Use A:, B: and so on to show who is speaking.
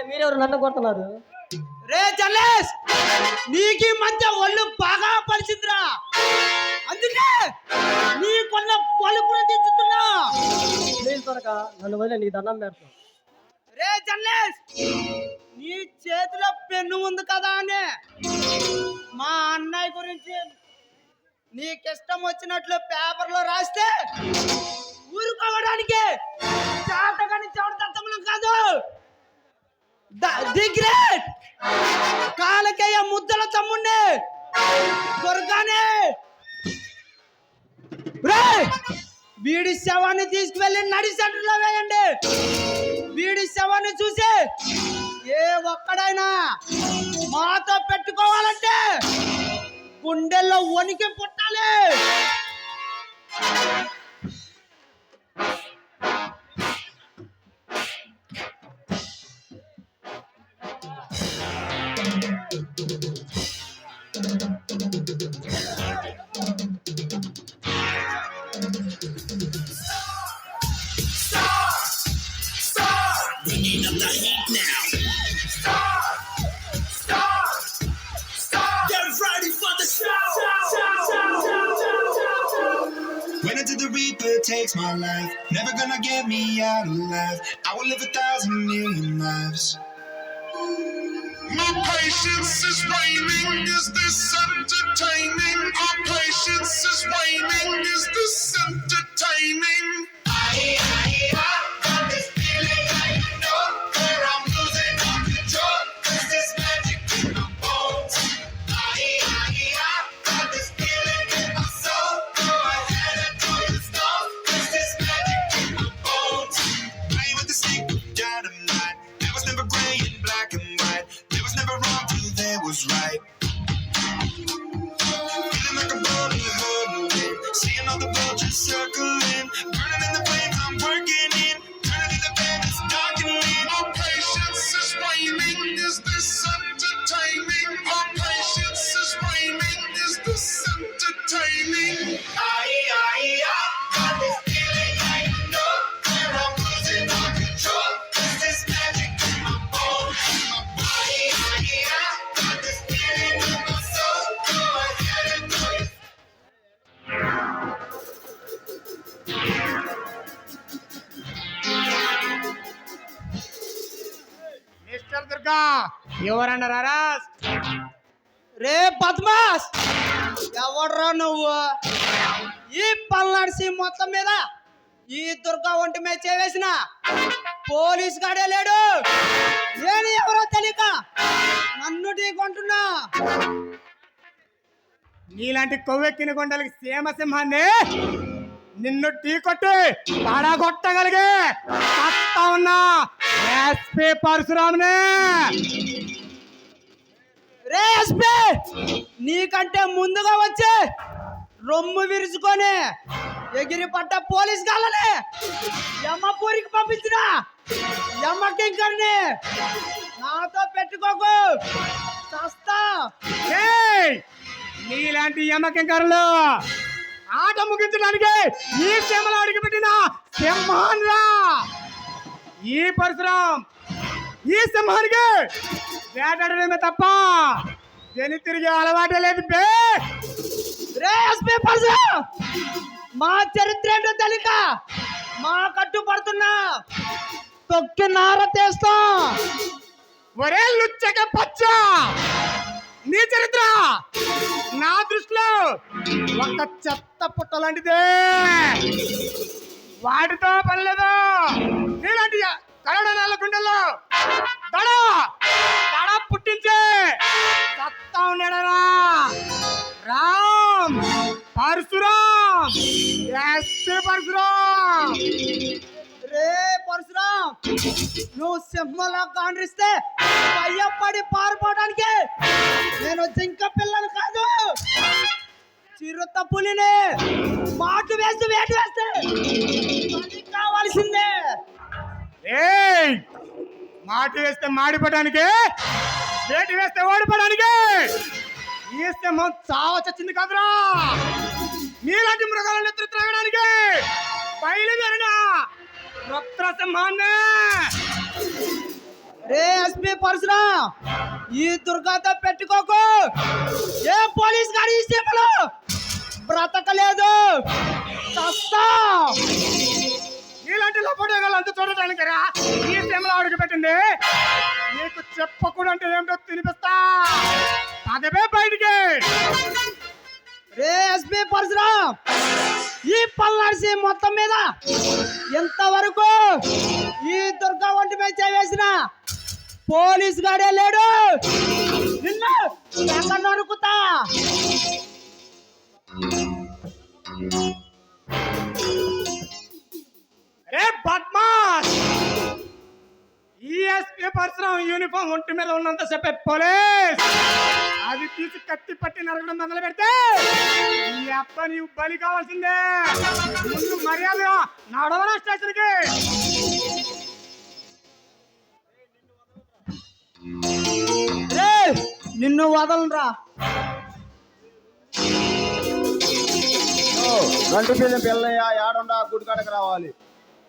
A: మీరెవరు నన్ను కొడుతున్నారు?
B: రే జల్లేష్, నీకు ఈ మధ్య ఒళ్ళు బాగా పరిచిందిరా, అందుకే నీకున్న పలుపును దించుతున్నా.
A: ప్లీజ్ త్వరక నన్ను వదిలే, నీ దండం పెడతాను.
B: రే జల్లేష్, నీ చేతిలో పెన్ను ఉంది కదా అని మా అన్నయ్య గురించి నీకిష్టం వచ్చినట్లు పేపర్లో రాస్తే ఊరుకోవడానికి చాటగాని చోటు దత్తములం కాదు. ది గ్రేట్ కాలకేయ ముద్దల తమ్ముణ్ణి దుర్గానే. వీడి శవాన్ని తీసుకువెళ్ళి నడి సెంటర్లో వేయండి. వీడి శవాన్ని చూసి ఏ ఒక్కడైనా మాతో పెట్టుకోవాలంటే గుండెల్లో వణికి పుట్టాలి.
C: Bringing up the heat now. Get ready for the show. When until the Reaper takes my life, never gonna get me out alive. I will live 1,000 million lives. My patience is waning. Is this entertaining? Our patience is waning. Is this entertaining? Right. Feeling like a bullet hurtling, seeing all the vultures circling, burning in the flames I'm working in, turning in the bed it's darkening. Our patience is waning, is this entertaining? Our patience is waning, is this entertaining? Got this feeling I know that I'm losing all control. Is this magic in my bones? Got this feeling in my soul. Go ahead and do it.
B: Mister Durga, ఎవరన్నా రారాస్? రే BODMAS, ఎవడ్రా నువ్వు? ఈ పల్నాడు సీమ మొత్తం మీద ఈ దుర్గా ఒంటి మీద చేవేసిన పోలీస్ గాడే లేడు. నేను ఎవరో తెలియక నన్ను ఢీకొంటున్నా. నీలాంటి కొవ్వెక్కిన కొండలకి సీమసింహాన్ని నిన్ను ఢీకొట్టి పడగొట్టగలిగే సత్తా ఉన్నా ఎస్పీ పరశురామునే. రే ఎస్పీ, నీకంటే ముందుగా వచ్చి రొమ్ము విరుచుకొని ఎగిరి పడ్డ పోలీస్ గాళ్ళని యమ్మపూరికి పంపించిన యమ్మకింకర్ని నాతో పెట్టుకోకు, చస్తా. నీలాంటి యమ్మకింకర్లు ఆట ముగించడానికి ఈ సింహలో అడిగిపెట్టిన సింహాన్రా ఈ పరశురాం. ఈ సింహానికి వేటాడమే తప్ప జని తిరిగే అలవాటే లేదు. రే ఎస్పీ పరశురాం, మా చరిత్ర ఏంటో తెలియక మా కట్టుపడుతున్నా తొక్కి నార తెస్తా. ఒరే లుచ్చక పచ్చ, నీ చరిత్ర నా దృష్టిలో ఒక చెత్త పుట్ట లాంటిదే. వాటితో పని లేదు. నీలాంటి కరోనా నెల గుండెల్లో దడ దడ పుట్టించే సత్తా ఉన్నాడరా రామ్ పరశురాం, ఎస్పీ పరశురాం. రే పరశురాం, నువ్వు సింహలా కాండ్రిస్తే భయపడి పారిపోవడానికి నేను జింక పిల్లను కాదు, చిరుత పులిని. మాటు వేస్తూ వేటు వేస్తే కావాల్సిందే. మాటు వేస్తే మాడిపోవడానికి, వేటు వేస్తే ఓడిపోవడానికి ఈ సింహం చావ చచ్చింది కాదురా. నీలాంటి మృగాలను ఎత్తులు త్రాగడానికి బయలుదేరిన రుద్ర సింహాన్ని.
D: రే ఎస్పీ పరశురాం, ఈ దుర్గాతో పెట్టుకోకు. ఏ పోలీస్ గారి ఈ సీమలో బ్రతకలేదు, చస్తా.
B: ఇలాంటి లపోటగాళ్ళు అంతా చూడటానికి రా ఈ సీమలో అడుగు పెట్టింది. నీకు చెప్పకూడదు అంటే ఏమిటో తినిపిస్తా. పదవే బయటికి.
D: రే ఎస్పీ పరశురాం, ఈ పల్నాడు సీమ మొత్తం మీద ఎంతవరకు ఈ దుర్గా ఒంటి మీద చేసిన పోలీసు గాడే లేడు. నిన్ను ఎక్కడ నరుకుతా.
B: రే బద్మాష్, ఈ ఎస్పీ పరశురాం యూనిఫామ్ ఒంటి మీద ఉన్నంత చెప్పే పోలీస్ అది తీసి కత్తి పట్టి నరకడం మొదలు పెడితే ఈ అప్ప నీవు బలి కావాల్సిందే. ముందు మర్యాద నడవరా స్టేషన్కి.
D: రే నిన్ను వదలరా.
E: గంటు పిల్ల పిల్లయ్య ఏడుండా గుడికాడకు రావాలి.